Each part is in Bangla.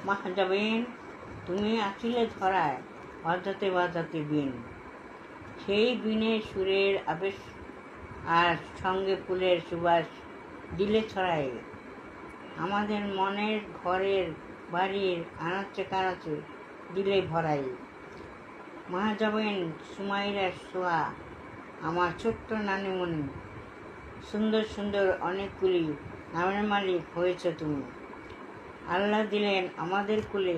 মাহাজাবিন, তুমি আছিলে ধরায় বাজাতে বাজাতে বিন। সেই বিনের সুরের আবেশ আর সঙ্গে ফুলের সুবাস দিলে ছড়ায় আমাদের মনের ঘরের বাড়ির আনাচে কানাচে দিলে ভরাই। মাহাজাবিন সুমাইরার সোয়া আমার ছোট্ট নানিমণি, সুন্দর সুন্দর অনেকগুলি নামের মালিক হয়েছ তুমি। আল্লাহ দিলেন আমাদের কুলে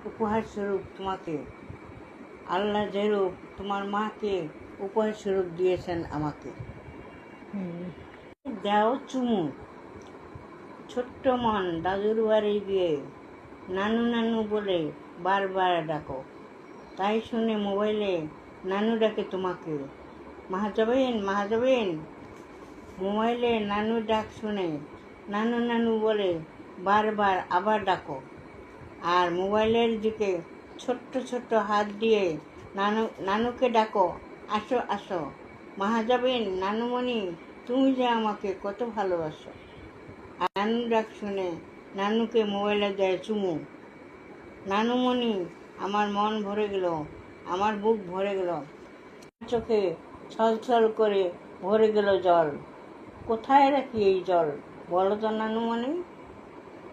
উপহার স্বরূপ তোমাকে। আল্লাহ যেরূপ তোমার মাকে উপহার স্বরূপ দিয়েছেন আমাকে। দাও চুমু, ছোট্ট মন দাদুর বাড়ি গিয়ে নানু নানু বলে বারবার ডাকো। তাই শুনে মোবাইলে নানু ডাকে তোমাকে। মাহাজাবিন, মাহাজাবিন, মোবাইলে নানু ডাক শুনে নানু নানু বলে বারবার আবার ডাকো। আর মোবাইলের দিকে ছোট্ট ছোট্ট হাত দিয়ে নানুকে ডাকো, আসো আসো। মাহাজাবিন, নানুমণি, তুমি যে আমাকে কত ভালোবাসো। আর নানু ডাক শুনে নানুকে মোবাইলে দেয় চুমু। নানুমণি, আমার মন ভরে গেল, আমার বুক ভরে গেল, চোখে ছলছল করে ভরে গেল জল। কোথায় রাখি এই জল বলো তো নানুমণি?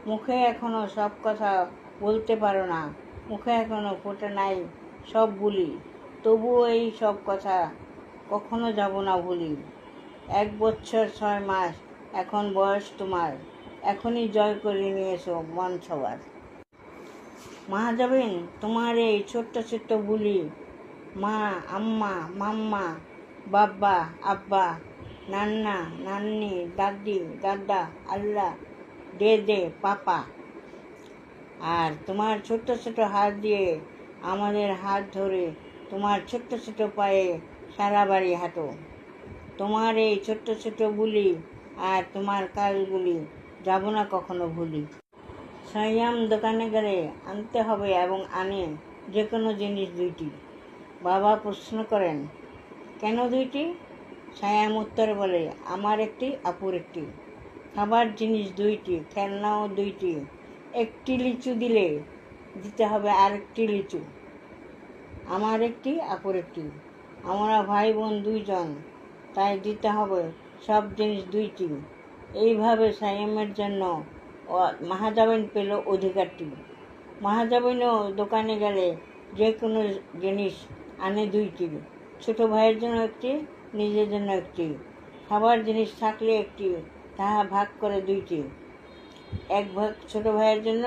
মুখে এখনো সব কথা বলতে পারো না, মুখে এখনো ফোটে নাই সব বুলি, তবুও এই সব কথা কখনো যাব না ভুলি। 1 বছর 6 মাস এখন বয়স তোমার, এখনই জয় করে নিয়েছো মন সবার। মাহাজাবিন, তোমার এই ছোট্ট ছোট্ট বুলি মা, আম্মা, মাম্মা, বাব্বা, আব্বা, নান্না, নান্নি, দাদি, দাদা, আল্লাহ, দে পাপা। আর তোমার ছোট্ট ছোট হাত দিয়ে আমাদের হাত ধরে তোমার ছোট্ট ছোট পায়ে সারা বাড়ি হাঁটো। তোমার এই ছোট্ট ছোট বুলি আর তোমার কাজগুলি যাব না কখনো ভুলি। সাইয়াম দোকানে গেলে আনতে হবে এবং আনে যে কোনো জিনিস 2টি। বাবা প্রশ্ন করেন, কেন 2টি? সায়াম উত্তর বলে, আমার একটি, আপুর একটি। খাবার জিনিস 2টি, খেলনাও 2টি। 1টি লিচু দিলে দিতে হবে আরেকটি লিচু। আমার একটি, আপুর একটি। আমরা ভাই বোন 2 জন, তাই দিতে হবে সব জিনিস 2টি। এইভাবে সায়ামের জন্য মাহাজাবিন পেল অধিকারটি। মাহাজাবিনও দোকানে গেলে যে কোনো জিনিস আনে 2টি। ছোট ভাইয়ের জন্য একটি, নিজের জন্য একটি। খাবার জিনিস থাকলে একটি, তাহা ভাগ করে 2টি। 1 ভাগ ছোট ভাইয়ের জন্য,